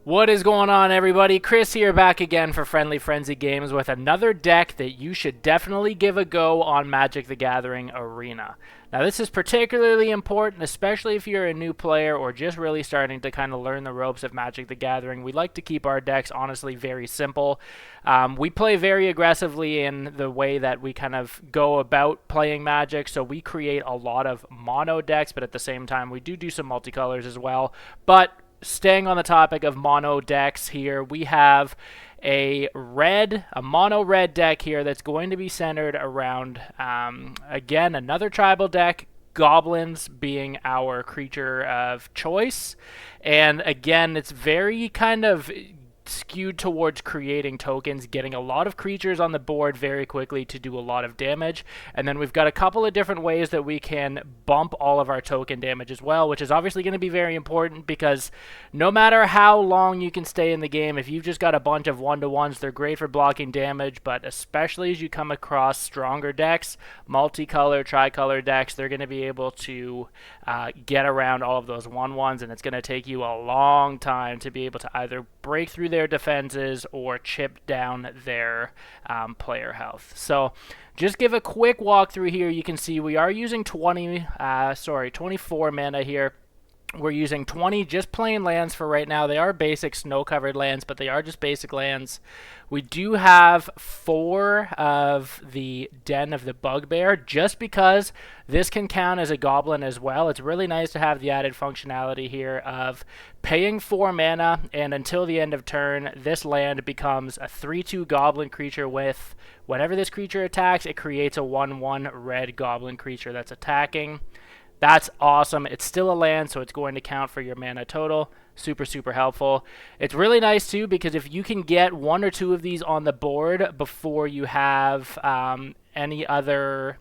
What is going on, everybody? Chris here, back again for Friendly Frenzy Games with another deck that you should definitely give a go on Magic the Gathering Arena. Now, this is particularly important, especially if you're a new player or just really starting to kind of learn the ropes of Magic the Gathering. We like to keep our decks, honestly, very simple. We play very aggressively in the way that we kind of go about playing Magic, so we create a lot of mono decks, but at the same time, we do some multicolors as well. But staying on the topic of mono decks here, we have a mono red deck here that's going to be centered around, again, another tribal deck, Goblins being our creature of choice. And again, it's very kind of skewed towards creating tokens, getting a lot of creatures on the board very quickly to do a lot of damage. And then we've got a couple of different ways that we can bump all of our token damage as well, which is obviously going to be very important because no matter how long you can stay in the game, if you've just got a bunch of one-to-ones, they're great for blocking damage, but especially as you come across stronger decks, multicolor, tricolor decks, they're going to be able to get around all of those 1/1s, and it's going to take you a long time to be able to either break through their defenses or chip down their player health. So just give a quick walkthrough here. You can see we are using 24 mana here. We're using 20 just plain lands for right now. They are basic snow-covered lands, but they are just basic lands. We do have 4 of the Den of the Bugbear, just because this can count as a goblin as well. It's really nice to have the added functionality here of paying 4 mana, and until the end of turn, this land becomes a 3/2 goblin creature with, whenever this creature attacks, it creates a 1/1 red goblin creature that's attacking. That's awesome. It's still a land, so it's going to count for your mana total. Super, super helpful. It's really nice, too, because if you can get 1 or 2 of these on the board before you have any other...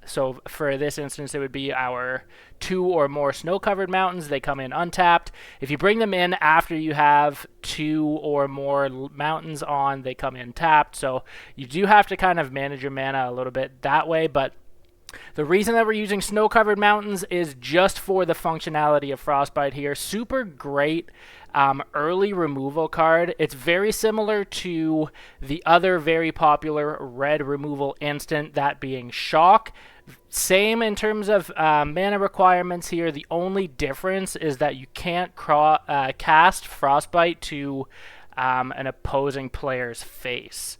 So for this instance, it would be our 2 or more snow-covered mountains. They come in untapped. If you bring them in after you have 2 or more mountains on, they come in tapped. So you do have to kind of manage your mana a little bit that way, but the reason that we're using snow-covered mountains is just for the functionality of Frostbite here. Super great early removal card. It's very similar to the other very popular red removal instant, that being Shock. Same in terms of mana requirements here. The only difference is that you can't cast Frostbite to an opposing player's face.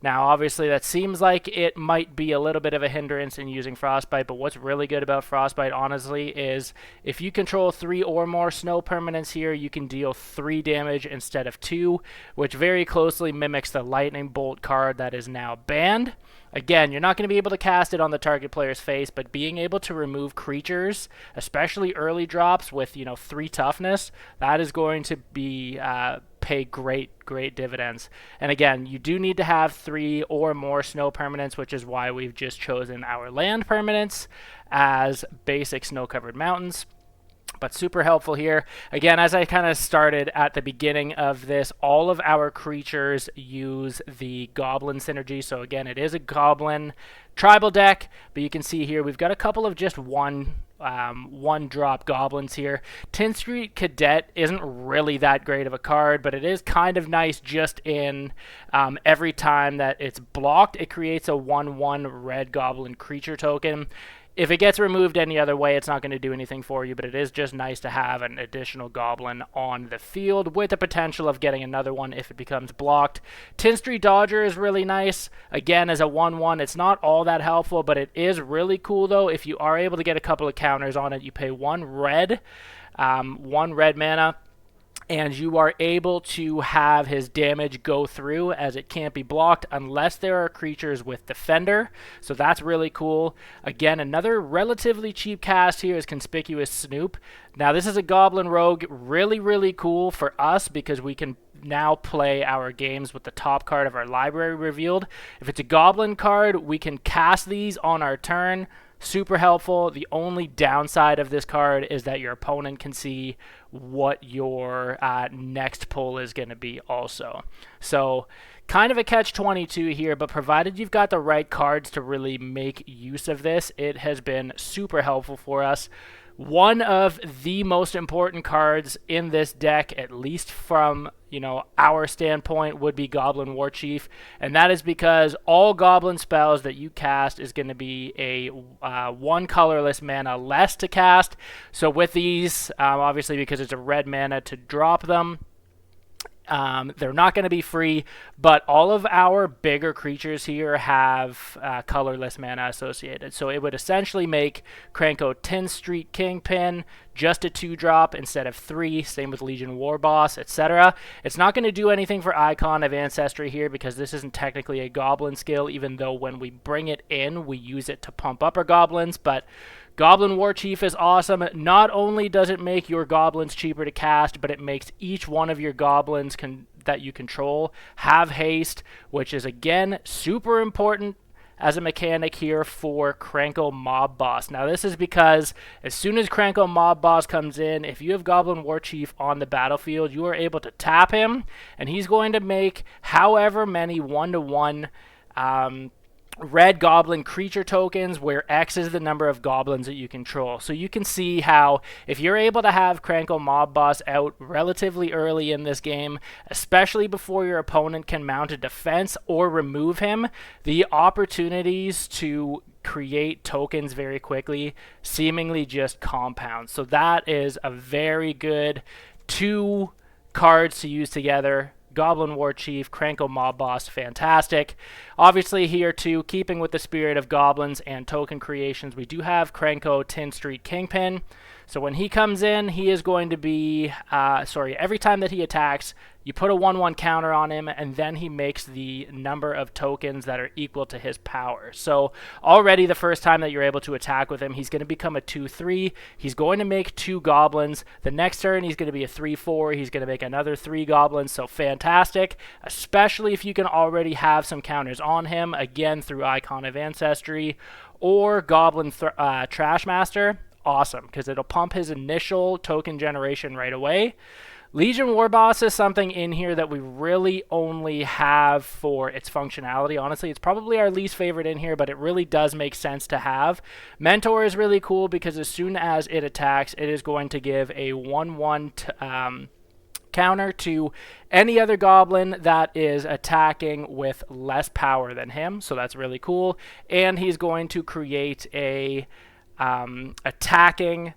Now, obviously, that seems like it might be a little bit of a hindrance in using Frostbite, but what's really good about Frostbite, honestly, is if you control 3 or more snow permanents here, you can deal 3 damage instead of 2, which very closely mimics the Lightning Bolt card that is now banned. Again, you're not going to be able to cast it on the target player's face, but being able to remove creatures, especially early drops with, 3 toughness, that is going to be pay great dividends. And again, you do need to have 3 or more snow permanents, which is why we've just chosen our land permanents as basic snow-covered mountains. But super helpful here. Again, as I kind of started at the beginning of this, all of our creatures use the Goblin synergy. So again, it is a Goblin tribal deck, but you can see here we've got a couple of just one-drop goblins here. 10th Street Cadet isn't really that great of a card, but it is kind of nice just in every time that it's blocked, it creates a 1/1 red goblin creature token. If it gets removed any other way, it's not going to do anything for you, but it is just nice to have an additional goblin on the field with the potential of getting another one if it becomes blocked. 10th Street Dodger is really nice. Again, as a 1/1, it's not all that helpful, but it is really cool, though. If you are able to get a couple of counters on it, you pay 1 red mana, and you are able to have his damage go through, as it can't be blocked unless there are creatures with Defender. So that's really cool. Again, another relatively cheap cast here is Conspicuous Snoop. Now, this is a Goblin Rogue. Really, really cool for us because we can now play our games with the top card of our library revealed. If it's a Goblin card, we can cast these on our turn. Super helpful. The only downside of this card is that your opponent can see what your next pull is going to be also. So kind of a catch-22 here, but provided you've got the right cards to really make use of this, it has been super helpful for us. One of the most important cards in this deck, at least from, you know, our standpoint, would be Goblin Warchief, and that is because all Goblin spells that you cast is going to be a 1 colorless mana less to cast. So with these, obviously because it's a red mana to drop them, they're not going to be free, but all of our bigger creatures here have colorless mana associated. So it would essentially make Krenko 10th Street Kingpin just a 2-drop instead of 3. Same with Legion Warboss, etc. It's not going to do anything for Icon of Ancestry here because this isn't technically a Goblin skill, even though when we bring it in, we use it to pump up our Goblins. But Goblin Warchief is awesome. Not only does it make your Goblins cheaper to cast, but it makes each one of your Goblins that you control have haste, which is, again, super important as a mechanic here for Krenko Mob Boss. Now, this is because as soon as Krenko Mob Boss comes in, if you have Goblin Warchief on the battlefield, you are able to tap him, and he's going to make however many 1-to-1 red goblin creature tokens, where X is the number of goblins that you control. So you can see how if you're able to have Krenko Mob Boss out relatively early in this game, especially before your opponent can mount a defense or remove him, the opportunities to create tokens very quickly seemingly just compound. So that is a very good 2 cards to use together. Goblin Warchief, Krenko Mob Boss, fantastic. Obviously here too, keeping with the spirit of goblins and token creations, we do have Krenko 10th Street Kingpin. So when he comes in, he is going to be, every time that he attacks, you put a 1/1 counter on him, and then he makes the number of tokens that are equal to his power. So already the first time that you're able to attack with him, he's going to become a 2/3. He's going to make 2 goblins. The next turn, he's going to be a 3/4. He's going to make another 3 goblins. So fantastic, especially if you can already have some counters on him, again, through Icon of Ancestry or Goblin Trashmaster. Awesome, because it'll pump his initial token generation right away. Legion Warboss is something in here that we really only have for its functionality. Honestly, it's probably our least favorite in here, but it really does make sense to have. Mentor is really cool because as soon as it attacks, it is going to give a 1/1 counter to any other goblin that is attacking with less power than him. So that's really cool. And he's going to create a attacking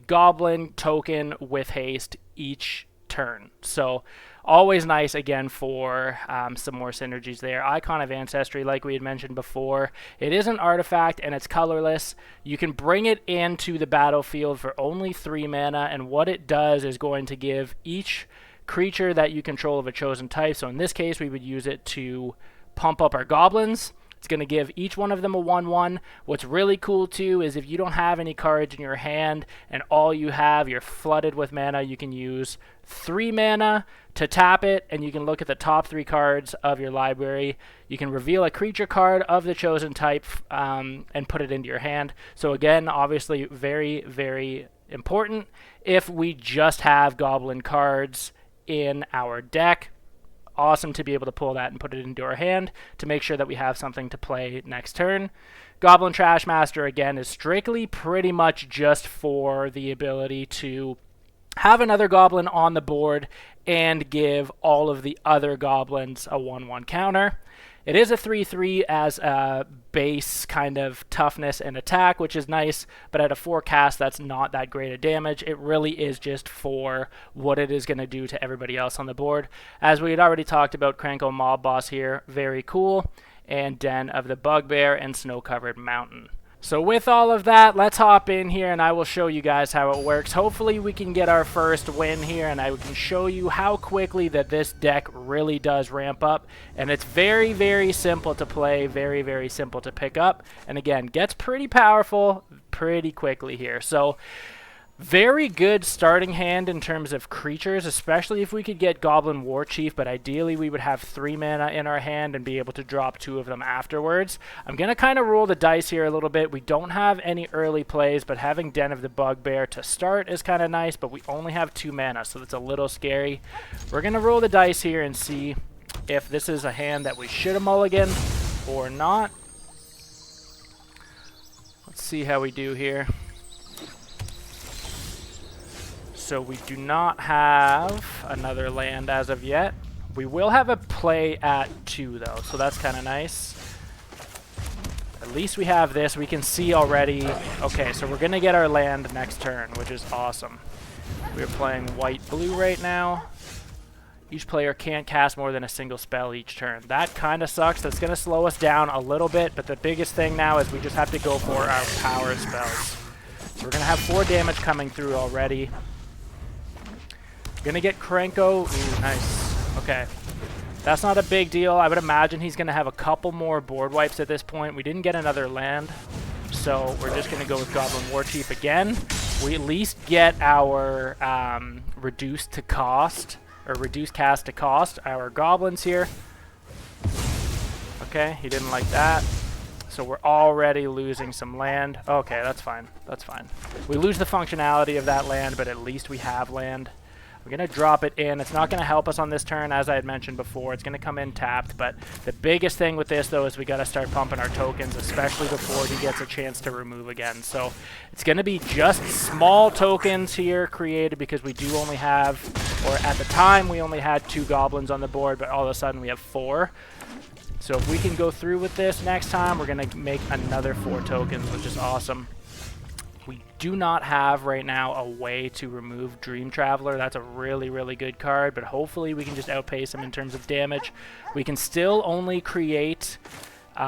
goblin token with haste each turn. So always nice, again, for some more synergies there. Icon of Ancestry, like we had mentioned before, it is an artifact and it's colorless. You can bring it into the battlefield for only 3 mana, and what it does is going to give each creature that you control of a chosen type, so in this case we would use it to pump up our goblins. It's going to give each one of them a 1/1. What's really cool too is if you don't have any cards in your hand and all you have, you're flooded with mana, you can use 3 mana to tap it, and you can look at the top 3 cards of your library. You can reveal a creature card of the chosen type and put it into your hand. So again, obviously very, very important if we just have goblin cards in our deck. Awesome to be able to pull that and put it into our hand to make sure that we have something to play next turn. Goblin Trashmaster, again, is strictly pretty much just for the ability to have another goblin on the board and give all of the other goblins a 1/1 counter. It is a 3/3 as a base kind of toughness and attack, which is nice, but at a 4 cast, that's not that great a damage. It really is just for what it is going to do to everybody else on the board. As we had already talked about, Krenko Mob Boss here, very cool, and Den of the Bugbear and Snow-Covered Mountain. So with all of that, let's hop in here and I will show you guys how it works. Hopefully we can get our first win here, and I can show you how quickly that this deck really does ramp up. And it's very, very simple to play, very, very simple to pick up. And again, gets pretty powerful pretty quickly here. So very good starting hand in terms of creatures, especially if we could get Goblin Warchief, but ideally we would have 3 mana in our hand and be able to drop 2 of them afterwards. I'm going to kind of roll the dice here a little bit. We don't have any early plays, but having Den of the Bugbear to start is kind of nice, but we only have 2 mana, so that's a little scary. We're going to roll the dice here and see if this is a hand that we should have mulliganed or not. Let's see how we do here. So we do not have another land as of yet. We will have a play at 2 though, so that's kind of nice. At least we have this. We can see already. Okay, so we're going to get our land next turn, which is awesome. We're playing white-blue right now. Each player can't cast more than a single spell each turn. That kind of sucks. That's going to slow us down a little bit, but the biggest thing now is we just have to go for our power spells. So we're going to have 4 damage coming through already. Going to get Krenko. Ooh, nice. Okay. That's not a big deal. I would imagine he's going to have a couple more board wipes at this point. We didn't get another land, so we're just going to go with Goblin Warchief again. We at least get our reduced cast to cost, our goblins here. Okay, he didn't like that. So we're already losing some land. Okay, that's fine. That's fine. We lose the functionality of that land, but at least we have land. We're going to drop it in. It's not going to help us on this turn, as I had mentioned before. It's going to come in tapped, but the biggest thing with this, though, is we got to start pumping our tokens, especially before he gets a chance to remove again. So it's going to be just small tokens here created because we do only have, or at the time, we only had 2 goblins on the board, but all of a sudden we have 4. So if we can go through with this next time, we're going to make another 4 tokens, which is awesome. We do not have right now a way to remove Dream Traveler. That's a really, really good card, but hopefully we can just outpace him in terms of damage. We can still only create we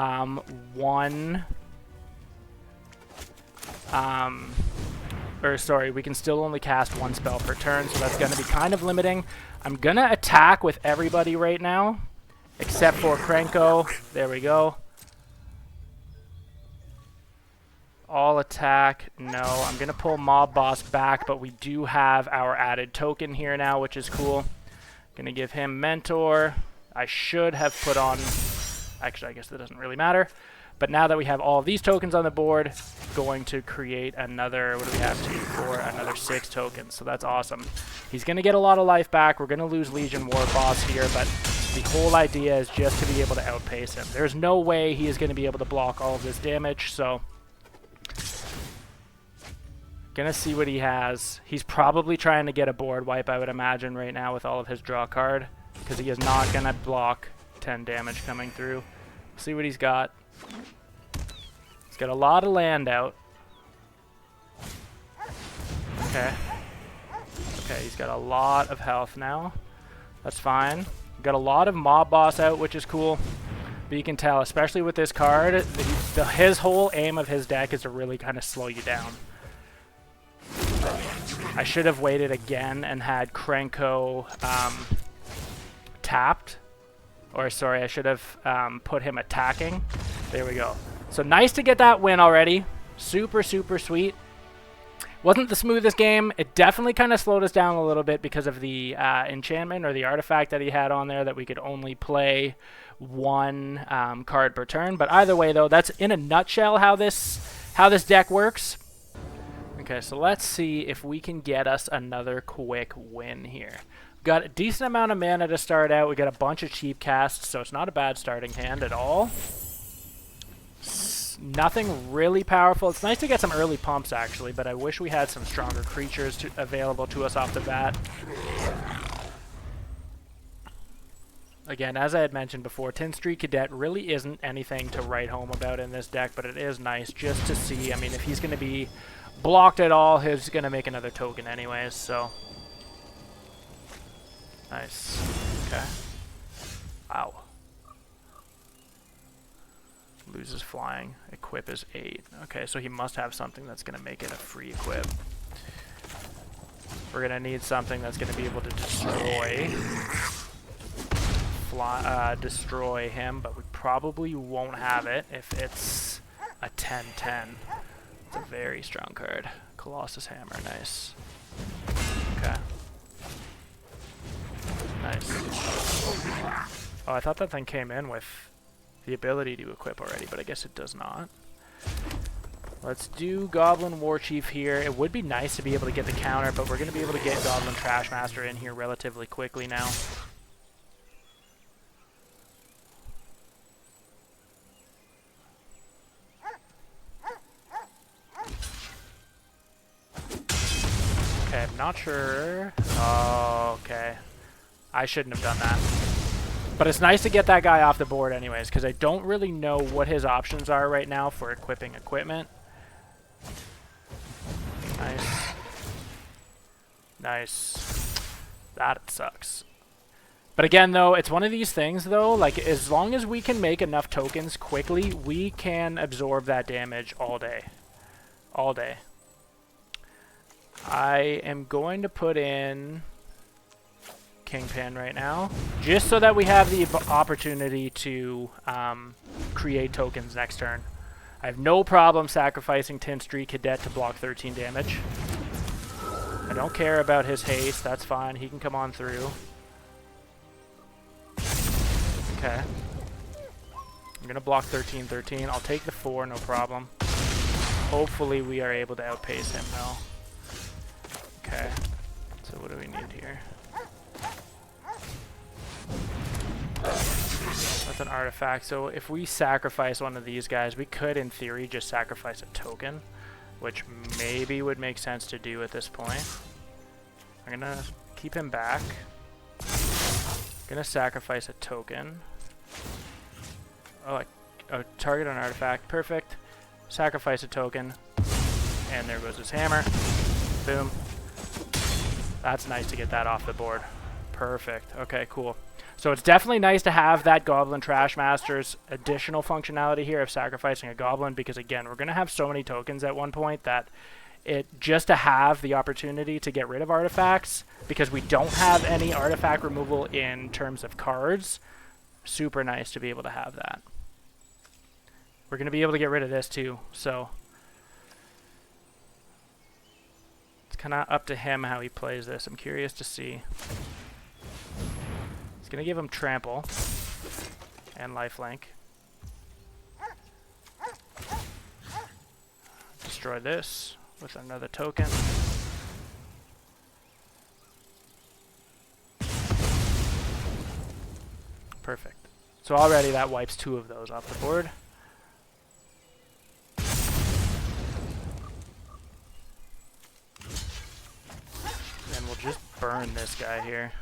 can still only cast 1 spell per turn, so that's going to be kind of limiting. I'm going to attack with everybody right now, except for Krenko. There we go. All attack. No, I'm going to pull Mob Boss back, but we do have our added token here now, which is cool. Going to give him Mentor. I should have put on... Actually, I guess that doesn't really matter. But now that we have all of these tokens on the board, going to create another... What do we have? 2, 4, another 6 tokens. So that's awesome. He's going to get a lot of life back. We're going to lose Legion War Boss here, but the whole idea is just to be able to outpace him. There's no way he is going to be able to block all of this damage, so... Gonna see what he has. He's probably trying to get a board wipe, I would imagine, right now with all of his draw card, because he is not gonna block 10 damage coming through. See what he's got. He's got a lot of land out. Okay. Okay, he's got a lot of health now. That's fine. Got a lot of Mob Boss out, which is cool. But you can tell, especially with this card, his whole aim of his deck is to really kind of slow you down. I should have waited again and had Krenko tapped. Or sorry, I should have put him attacking. There we go. So nice to get that win already. Super, super sweet. Wasn't the smoothest game. It definitely kind of slowed us down a little bit because of the enchantment or the artifact that he had on there that we could only play 1 card per turn. But either way, though, that's in a nutshell how this deck works. Okay, so let's see if we can get us another quick win here. We've got a decent amount of mana to start out. We got a bunch of cheap casts, so it's not a bad starting hand at all. Nothing really powerful. It's nice to get some early pumps, actually, but I wish we had some stronger creatures available to us off the bat. Again, as I had mentioned before, Tin Street Cadet really isn't anything to write home about in this deck, but it is nice just to see. I mean, if he's going to be blocked at all, he's going to make another token anyways, so... Nice. Okay. Wow. Loses flying. Equip is 8. Okay, so he must have something that's going to make it a free equip. We're going to need something that's going to be able to destroy him, but we probably won't have it if it's a 10-10. It's a very strong card. Colossus Hammer, nice. Okay. Nice. Oh, I thought that thing came in with the ability to equip already, but I guess it does not. Let's do Goblin Warchief here. It would be nice to be able to get the counter, but we're going to be able to get Goblin Trashmaster in here relatively quickly now. Okay, not sure. Oh, okay. I shouldn't have done that. But it's nice to get that guy off the board anyways, because I don't really know what his options are right now for equipping equipment. Nice. Nice. That sucks. But again, though, it's one of these things, though, like, as long as we can make enough tokens quickly, we can absorb that damage all day. All day. I am going to put in Kingpin right now, just so that we have the opportunity to create tokens next turn. I have no problem sacrificing 10th Street Cadet to block 13 damage. I don't care about his haste, that's fine, he can come on through. Okay. I'm going to block 13-13. I'll take the 4, no problem. Hopefully we are able to outpace him now. Okay. So what do we need here? That's an artifact. So if we sacrifice one of these guys, we could, in theory, just sacrifice a token, which maybe would make sense to do at this point. I'm going to keep him back. Gonna sacrifice a token. Oh, target an artifact. Perfect. Sacrifice a token. And there goes his hammer. Boom. That's nice to get that off the board. Perfect. Okay, cool. So it's definitely nice to have that Goblin Trashmaster's additional functionality here of sacrificing a goblin, because again, we're gonna have so many tokens at one point that just to have the opportunity to get rid of artifacts, because we don't have any artifact removal in terms of cards, super nice to be able to have that. We're going to be able to get rid of this too, so it's kind of up to him how he plays this. I'm curious to see. He's going to give him trample and lifelink. Destroy this with another token. Perfect. So already that wipes 2 of those off the board. And we'll just burn this guy here.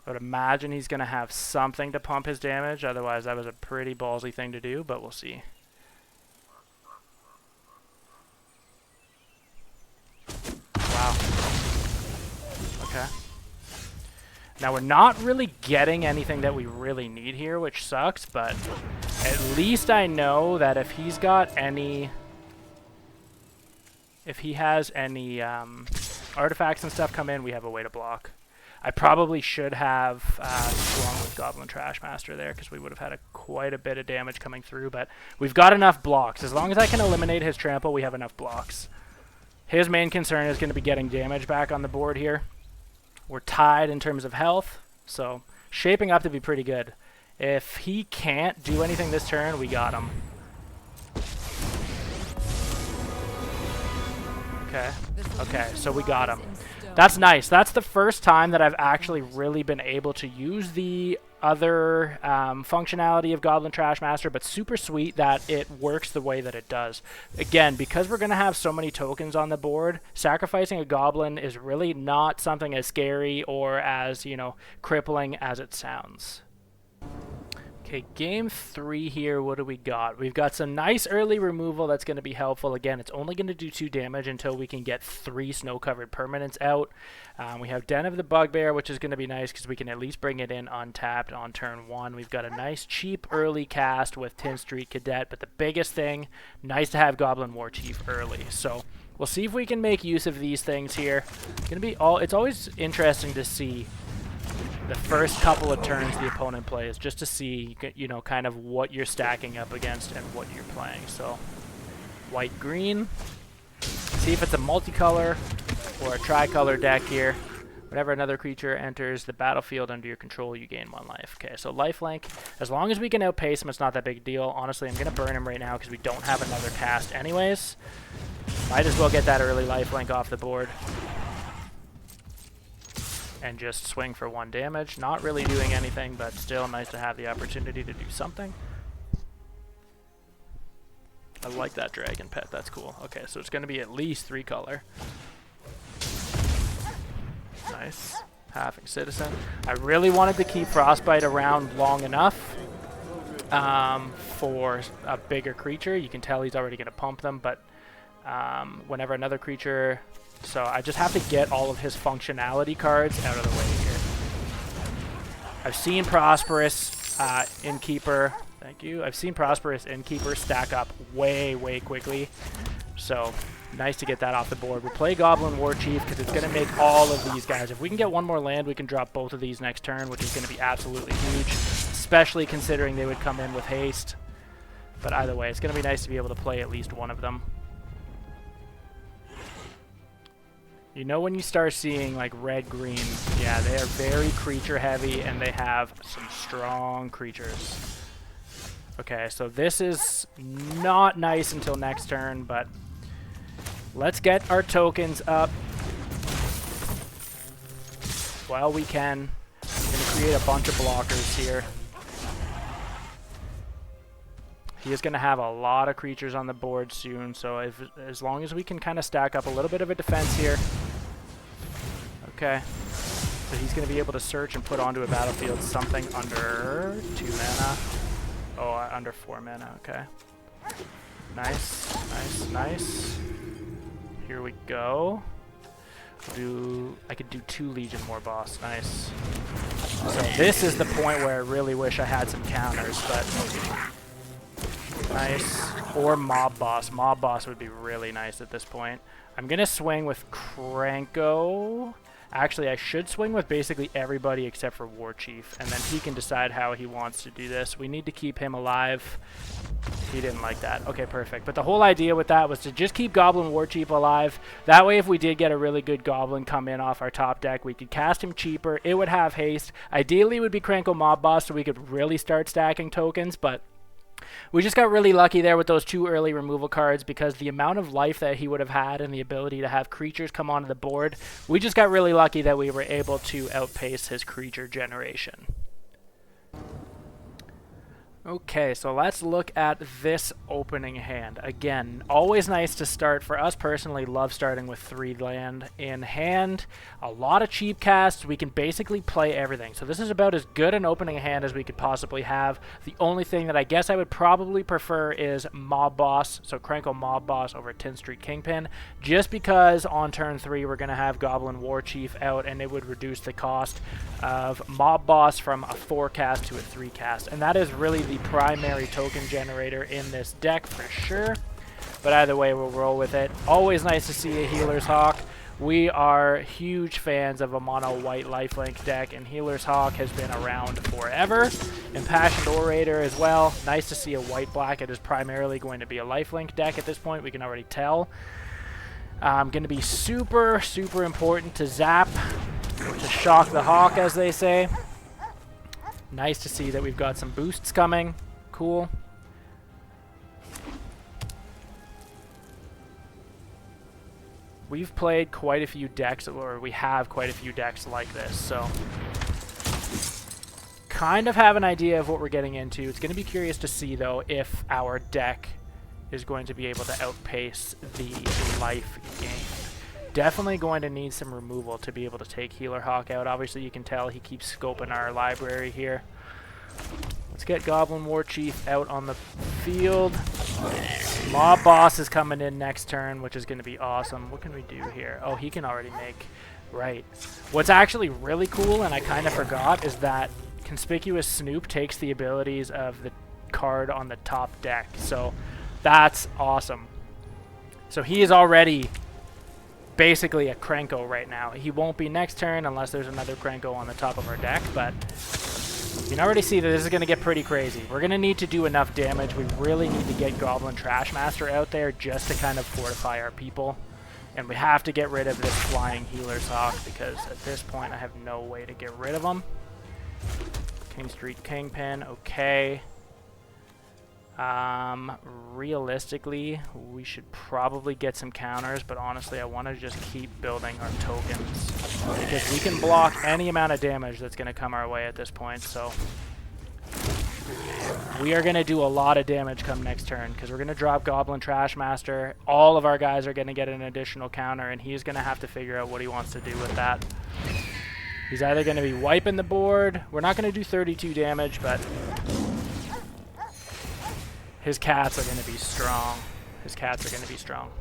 I would imagine he's going to have something to pump his damage, otherwise that was a pretty ballsy thing to do, but we'll see. Wow. Okay. Now we're not really getting anything that we really need here, which sucks, but at least I know that if he's got any... If he has any artifacts and stuff come in, we have a way to block. I probably should have swung with Goblin Trashmaster there, because we would have had quite a bit of damage coming through, but we've got enough blocks. As long as I can eliminate his trample, we have enough blocks. His main concern is going to be getting damage back on the board here. We're tied in terms of health, so shaping up to be pretty good. If he can't do anything this turn, we got him. Okay. Okay, so we got him. That's nice. That's the first time that I've actually really been able to use the other functionality of Goblin Trashmaster, but super sweet that it works the way that it does. Again, because we're going to have so many tokens on the board, sacrificing a goblin is really not something as scary or as, you know, crippling as it sounds. Okay, game 3 here, what do we got? We've got some nice early removal that's going to be helpful. Again, it's only going to do 2 damage until we can get 3 snow-covered permanents out. We have Den of the Bugbear, which is going to be nice because we can at least bring it in untapped on turn 1. We've got a nice cheap early cast with 10th Street Cadet, but the biggest thing, nice to have Goblin Warchief early. So we'll see if we can make use of these things here. It's always interesting to see the first couple of turns the opponent plays, just to see, you know, kind of what you're stacking up against and what you're playing. So white green, see if it's a multicolor or a tricolor deck here. Whenever another creature enters the battlefield under your control, you gain 1 life. Okay, so lifelink, as long as we can outpace him, it's not that big a deal. Honestly, I'm gonna burn him right now because we don't have another cast anyways. Might as well get that early lifelink off the board and just swing for 1 damage. Not really doing anything, but still nice to have the opportunity to do something. I like that dragon pet. That's cool. Okay, so it's going to be at least 3 color. Nice. Halving Citizen. I really wanted to keep Frostbite around long enough for a bigger creature. You can tell he's already going to pump them, but whenever another creature... So I just have to get all of his functionality cards out of the way here. I've seen Prosperous Innkeeper... Thank you. I've seen Prosperous Innkeeper stack up way, way quickly. So... nice to get that off the board. We play Goblin Warchief because it's going to make all of these guys. If we can get one more land, we can drop both of these next turn, which is going to be absolutely huge, especially considering they would come in with haste. But either way, it's going to be nice to be able to play at least one of them. You know when you start seeing like red-green, yeah, they are very creature heavy and they have some strong creatures. Okay, so this is not nice until next turn, but let's get our tokens up while we can. I'm going to create a bunch of blockers here. He is going to have a lot of creatures on the board soon, so as long as we can kind of stack up a little bit of a defense here. Okay. So he's going to be able to search and put onto a battlefield something under 2 mana. Oh, under 4 mana, okay. Nice, nice, nice. Here we go. I could do 2 Legion War Boss. Nice. So this is the point where I really wish I had some counters, but nice. Or Mob Boss. Mob Boss would be really nice at this point. I'm gonna swing with Krenko. Actually, I should swing with basically everybody except for Warchief, and then he can decide how he wants to do this. We need to keep him alive. He didn't like that. Okay, perfect. But the whole idea with that was to just keep Goblin Warchief alive. That way, if we did get a really good Goblin come in off our top deck, we could cast him cheaper. It would have haste. Ideally, it would be Krenko Mob Boss so we could really start stacking tokens, but we just got really lucky there with those 2 early removal cards because the amount of life that he would have had and the ability to have creatures come onto the board, we just got really lucky that we were able to outpace his creature generation. Okay, so let's look at this opening hand. Again, always nice to start. For us personally, love starting with 3 land in hand. A lot of cheap casts. We can basically play everything. So this is about as good an opening hand as we could possibly have. The only thing that I guess I would probably prefer is Mob Boss. So Krenko Mob Boss over Tin Street Kingpin. Just because on turn 3 we're going to have Goblin Warchief out and it would reduce the cost of Mob Boss from a 4 cast to a 3 cast. And that is really the primary token generator in this deck for sure, but either way we'll roll with it. Always nice to see a Healer's Hawk. We are huge fans of a mono white lifelink deck, and Healer's Hawk has been around forever. Impassioned Orator as well. Nice to see a white black. It is primarily going to be a lifelink deck at this point, we can already tell. Going to be super important to zap, or to shock the hawk as they say. Nice to see that we've got some boosts coming. Cool. We've played quite a few decks, or we have quite a few decks like this, so kind of have an idea of what we're getting into. It's going to be curious to see, though, if our deck is going to be able to outpace the life gained. Definitely going to need some removal to be able to take Healer Hawk out. Obviously, you can tell he keeps scoping our library here. Let's get Goblin Warchief out on the field. Mob Boss is coming in next turn, which is going to be awesome. What can we do here? Oh, he can already make... Right. What's actually really cool, and I kind of forgot, is that Conspicuous Snoop takes the abilities of the card on the top deck. So that's awesome. So he is already basically a Krenko right now. He won't be next turn unless there's another Krenko on the top of our deck, but you can already see that this is going to get pretty crazy. We're going to need to do enough damage. We really need to get Goblin Trashmaster out there just to kind of fortify our people. And we have to get rid of this flying Healer's Hawk because at this point I have no way to get rid of him. King Street Kingpin, okay. Realistically, we should probably get some counters, but honestly, I want to just keep building our tokens because we can block any amount of damage that's going to come our way at this point. So We are going to do a lot of damage come next turn because we're going to drop Goblin Trashmaster. All of our guys are going to get an additional counter, and he's going to have to figure out what he wants to do with that. He's either going to be wiping the board. We're not going to do 32 damage, but his cats are going to be strong. His cats are going to be strong.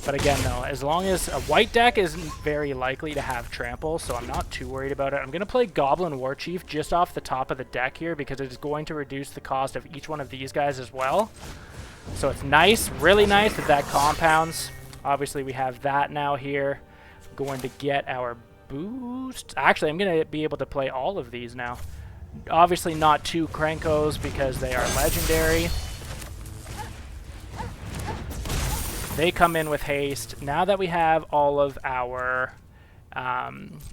But again, though, as long as a white deck isn't very likely to have trample, so I'm not too worried about it. I'm going to play Goblin Warchief just off the top of the deck here because it is going to reduce the cost of each one of these guys as well. So it's nice, really nice that compounds. Obviously, we have that now here. I'm going to get our boost. Actually, I'm going to be able to play all of these now. Obviously not 2 Krenkos because they are legendary. They come in with haste. Now that we have all of our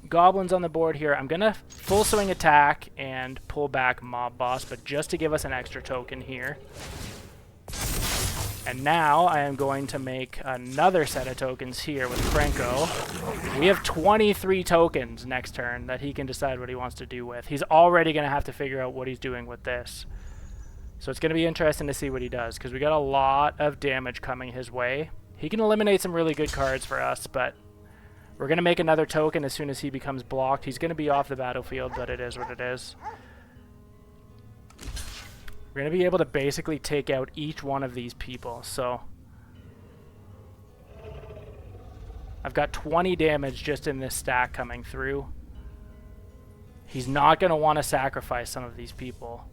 goblins on the board here, I'm going to full swing attack and pull back Mob Boss, but just to give us an extra token here. And now I am going to make another set of tokens here with Krenko. We have 23 tokens next turn that he can decide what he wants to do with. He's already going to have to figure out what he's doing with this. So it's going to be interesting to see what he does, because we got a lot of damage coming his way. He can eliminate some really good cards for us, but we're going to make another token as soon as he becomes blocked. He's going to be off the battlefield, but it is what it is. We're going to be able to basically take out each one of these people. So I've got 20 damage just in this stack coming through. He's not going to want to sacrifice some of these people.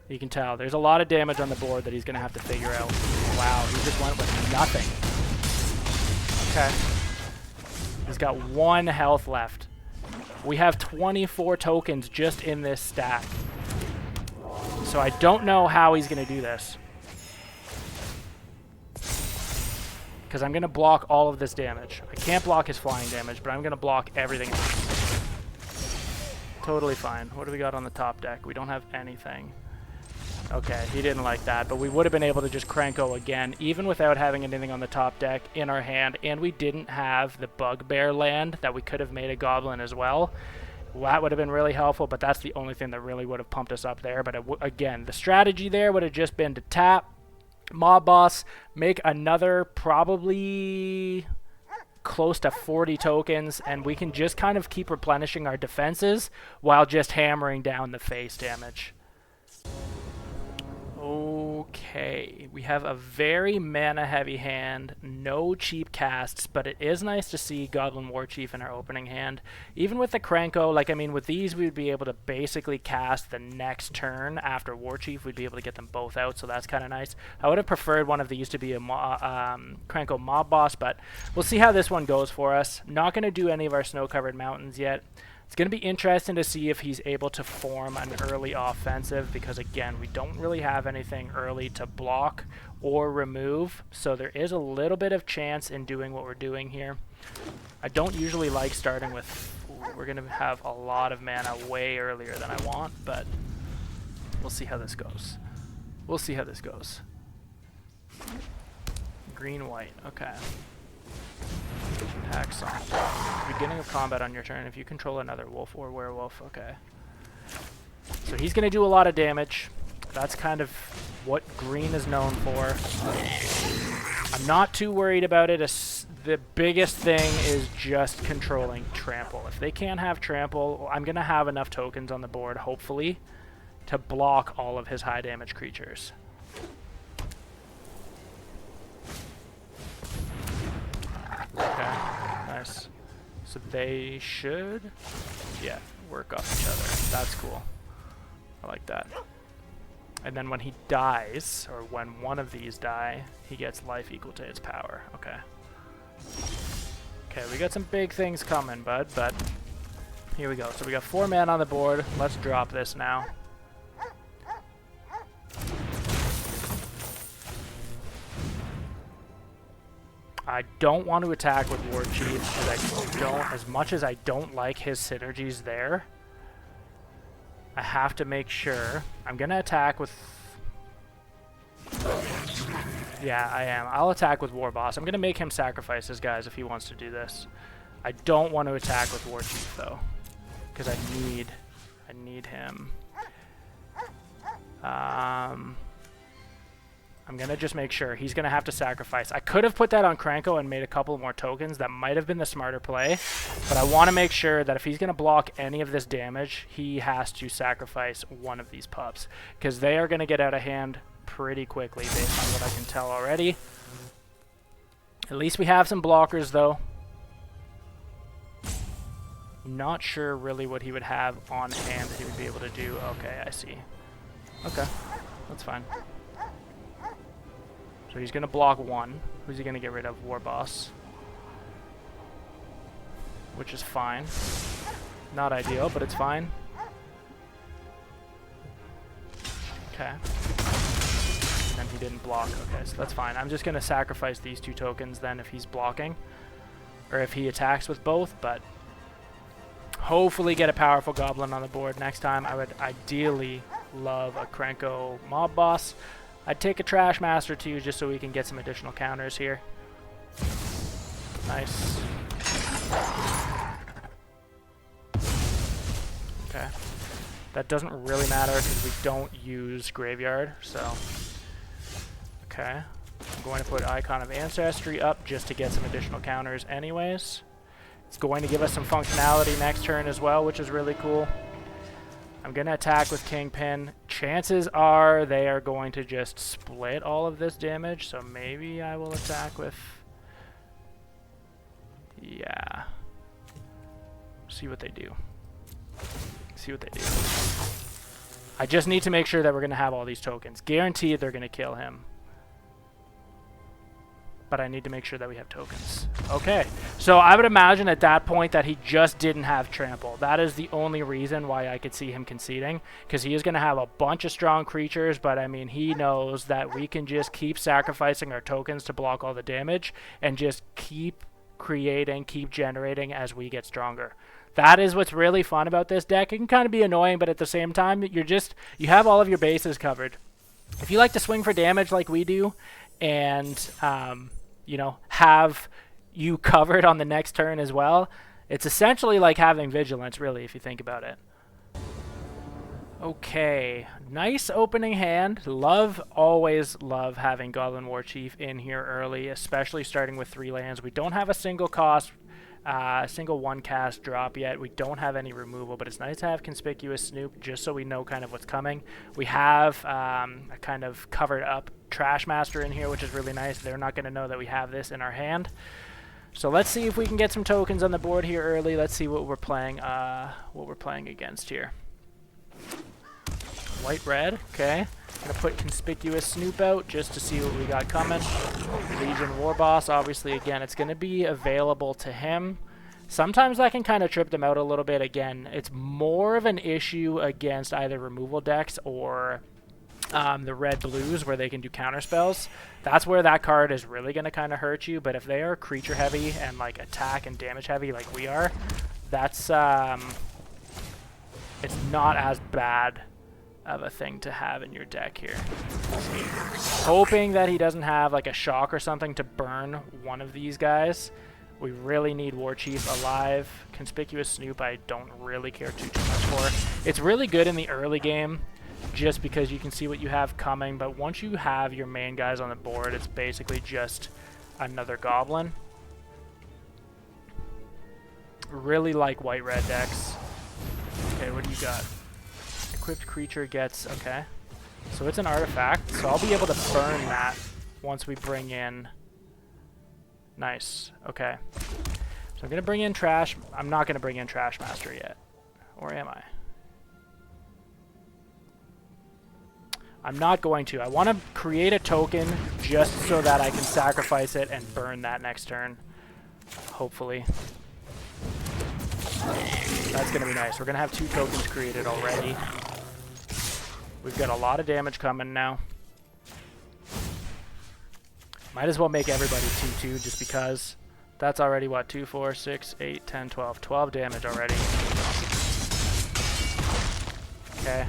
You can tell there's a lot of damage on the board that he's going to have to figure out. Wow, he just went with nothing. Okay. He's got 1 health left. We have 24 tokens just in this stack. So I don't know how he's going to do this. Because I'm going to block all of this damage. I can't block his flying damage, but I'm going to block everything else. Totally fine. What do we got on the top deck? We don't have anything. Okay, he didn't like that, but we would have been able to just Krenko again, even without having anything on the top deck in our hand, and we didn't have the Bugbear land that we could have made a Goblin as well. That would have been really helpful, but that's the only thing that really would have pumped us up there. But again, the strategy there would have just been to tap, Mob Boss, make another probably close to 40 tokens, and we can just kind of keep replenishing our defenses while just hammering down the face damage. Okay, we have a very mana-heavy hand, no cheap casts, but it is nice to see Goblin Warchief in our opening hand. Even with the Krenko, like, I mean, with these, we'd be able to basically cast the next turn after Warchief. We'd be able to get them both out, so that's kind of nice. I would have preferred one of these to be a Krenko Mob Boss, but we'll see how this one goes for us. Not going to do any of our snow-covered mountains yet. It's going to be interesting to see if he's able to form an early offensive because, again, we don't really have anything early to block or remove, so there is a little bit of chance in doing what we're doing here. I don't usually like starting with... We're going to have a lot of mana way earlier than I want, but we'll see how this goes. We'll see how this goes. Green-white, okay. Attack song. Beginning of combat on your turn if you control another wolf or werewolf. Okay. So he's going to do a lot of damage. That's kind of what green is known for. I'm not too worried about it. The biggest thing is just controlling trample. If they can't have trample, I'm going to have enough tokens on the board, hopefully, to block all of his high damage creatures. Okay, nice. So they should, yeah, work off each other. That's cool. I like that. And then when he dies, or when one of these die, he gets life equal to its power. Okay. Okay, we got some big things coming, bud, but here we go. So we got 4 mana on the board. Let's drop this now. I don't want to attack with Warchief because I don't, as much as I don't like his synergies there, I have to make sure. I'm going to attack with... Yeah, I am. I'll attack with War Boss. I'm going to make him sacrifice his guys if he wants to do this. I don't want to attack with Warchief, though. because I need him. I'm going to just make sure. He's going to have to sacrifice. I could have put that on Krenko and made a couple more tokens. That might have been the smarter play. But I want to make sure that if he's going to block any of this damage, he has to sacrifice one of these pups. Because they are going to get out of hand pretty quickly based on what I can tell already. At least we have some blockers, though. Not sure really what he would have on hand that he would be able to do. Okay, I see. Okay, that's fine. So he's going to block one. Who's he going to get rid of? War Boss. Which is fine. Not ideal, but it's fine. Okay. And then he didn't block. Okay, so that's fine. I'm just going to sacrifice these two tokens then if he's blocking. Or if he attacks with both, but hopefully get a powerful goblin on the board next time. I would ideally love a Krenko mob boss. I'd take a Trashmaster too, just so we can get some additional counters here. Nice. Okay. That doesn't really matter because we don't use Graveyard, so. Okay. I'm going to put Icon of Ancestry up just to get some additional counters anyways. It's going to give us some functionality next turn as well, which is really cool. I'm going to attack with Kingpin. Chances are they are going to just split all of this damage, so maybe I will attack with... Yeah. See what they do. See what they do. I just need to make sure that we're going to have all these tokens. Guaranteed they're going to kill him. But I need to make sure that we have tokens. Okay, so I would imagine at that point that he just didn't have trample. That is the only reason why I could see him conceding, because he is going to have a bunch of strong creatures, but I mean, he knows that we can just keep sacrificing our tokens to block all the damage and just keep creating, keep generating as we get stronger. That is what's really fun about this deck. It can kind of be annoying, but at the same time, you have all of your bases covered. If you like to swing for damage like we do, and you know, have you covered on the next turn as well, it's essentially like having vigilance, really, if you think about it. Okay, nice opening hand. Always love having Goblin Warchief in here early, especially starting with 3 lands. We don't have a single cost, single 1-cast drop yet. We don't have any removal, but it's nice to have Conspicuous Snoop just so we know kind of what's coming. We have a kind of covered up Trashmaster in here, which is really nice. They're not going to know that we have this in our hand. So let's see if we can get some tokens on the board here early. Let's see what we're playing against here. White-red, okay. Gonna put Conspicuous Snoop out just to see what we got coming. Legion War Boss, obviously, again, it's gonna be available to him. Sometimes that can kind of trip them out a little bit. Again, it's more of an issue against either removal decks or the red-blues where they can do counter spells. That's where that card is really going to kind of hurt you, but if they are creature heavy and like attack and damage heavy like we are, that's it's not as bad of a thing to have in your deck here. Hoping that he doesn't have like a shock or something to burn one of these guys. We really need Warchief alive. Conspicuous Snoop I don't really care too much for. It's really good in the early game just because you can see what you have coming, but once you have your main guys on the board, it's basically just another goblin. Really like white-red decks. Okay, what do you got? Equipped creature gets, okay. So it's an artifact, so I'll be able to burn that once we bring in... Nice, okay. So I'm going to bring in Trash... I'm not going to bring in Trashmaster yet. Or am I? I'm not going to. I want to create a token just so that I can sacrifice it and burn that next turn. Hopefully. That's going to be nice. We're going to have 2 tokens created already. We've got a lot of damage coming now. Might as well make everybody 2/2 just because. That's already, what, 2, 4, 6, 8, 10, 12. 12 damage already. Okay.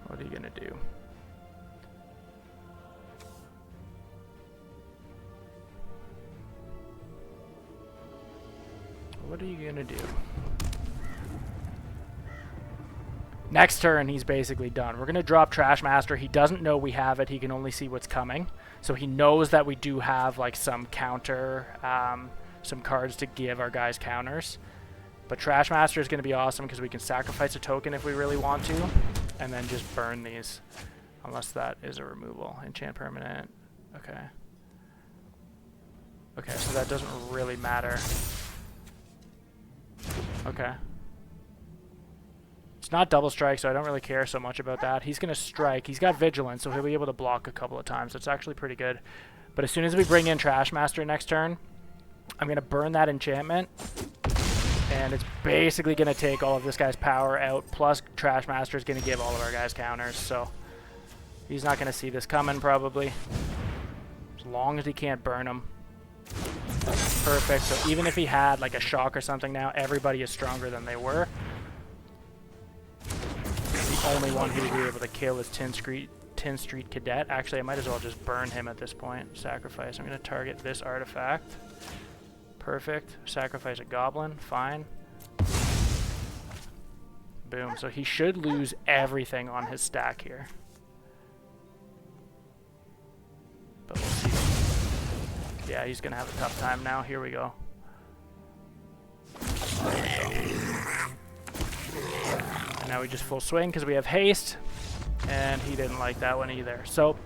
What are you going to do? what are you going to do? Next turn, he's basically done. We're going to drop Trashmaster. He doesn't know we have it. He can only see what's coming. So he knows that we do have like some counter, some cards to give our guys counters. But Trashmaster is going to be awesome because we can sacrifice a token if we really want to, and then just burn these. Unless that is a removal. Enchant permanent. Okay. Okay, so that doesn't really matter. Okay. It's not double strike, so I don't really care so much about that. He's going to strike. He's got vigilance, so he'll be able to block a couple of times. It's actually pretty good. But as soon as we bring in Trashmaster next turn, I'm going to burn that enchantment. And it's basically going to take all of this guy's power out. Plus, Trashmaster is going to give all of our guys counters. So he's not going to see this coming, probably. As long as he can't burn him. Perfect. So even if he had like a shock or something now, everybody is stronger than they were. The only one who would be able to kill is Tin Street Cadet. Actually, I might as well just burn him at this point. Sacrifice. I'm going to target this artifact. Perfect. Sacrifice a goblin. Fine. Boom. So he should lose everything on his stack here. But we'll see. Yeah, he's going to have a tough time now. Here we go. There we go. And now we just full swing because we have haste. And he didn't like that one either. So,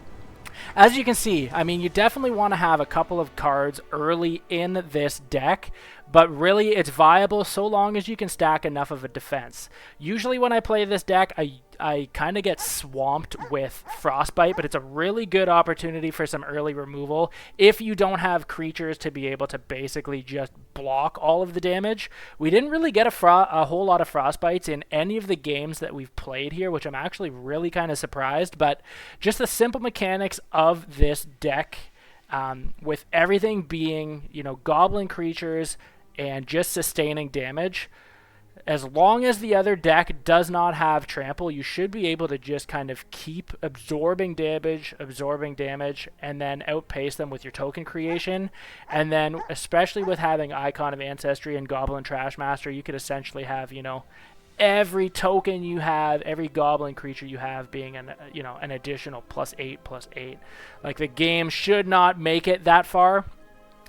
as you can see, I mean, you definitely want to have a couple of cards early in this deck, but really it's viable so long as you can stack enough of a defense. Usually when I play this deck, I kind of get swamped with Frostbite, but it's a really good opportunity for some early removal if you don't have creatures to be able to basically just block all of the damage. We didn't really get a whole lot of Frostbites in any of the games that we've played here, which I'm actually really kind of surprised, but just the simple mechanics of this deck, with everything being, you know, goblin creatures and just sustaining damage. As long as the other deck does not have trample, you should be able to just kind of keep absorbing damage, and then outpace them with your token creation. And then, especially with having Icon of Ancestry and Goblin Trashmaster, you could essentially have, you know, every token you have, every goblin creature you have being an, you know, an additional +8/+8. Like, the game should not make it that far.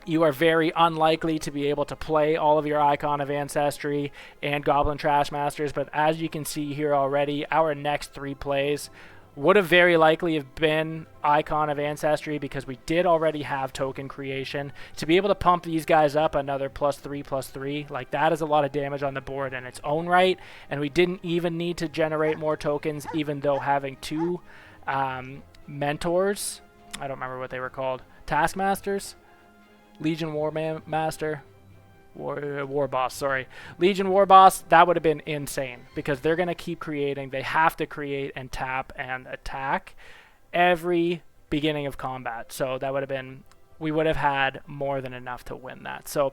You are very unlikely to be able to play all of your Icon of Ancestry and Goblin Trashmasters, but as you can see here already, our next 3 plays would have very likely have been Icon of Ancestry because we did already have token creation. To be able to pump these guys up another +3/+3, like, that is a lot of damage on the board in its own right, and we didn't even need to generate more tokens, even though having 2 mentors, I don't remember what they were called, Taskmasters? Legion War Boss, sorry. Legion War Boss, that would have been insane because they're going to keep creating. They have to create and tap and attack every beginning of combat. So that would have been, we would have had more than enough to win that. So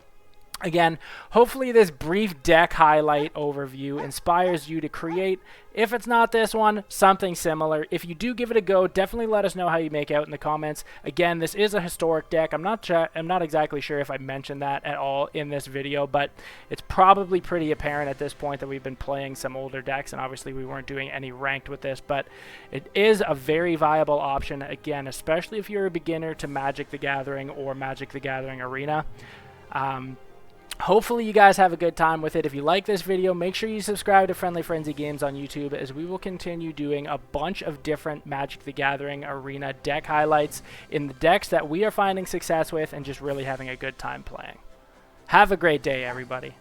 again, hopefully this brief deck highlight overview inspires you to create, if it's not this one, something similar. If you do give it a go, definitely let us know how you make out in the comments. Again, this is a historic deck. I'm not exactly sure if I mentioned that at all in this video, but it's probably pretty apparent at this point that we've been playing some older decks, and obviously we weren't doing any ranked with this, but it is a very viable option, again, especially if you're a beginner to Magic the Gathering or Magic the Gathering Arena. Hopefully you guys have a good time with it. If you like this video, make sure you subscribe to Friendly Frenzy Games on YouTube, as we will continue doing a bunch of different Magic the Gathering Arena deck highlights in the decks that we are finding success with and just really having a good time playing. Have a great day, everybody.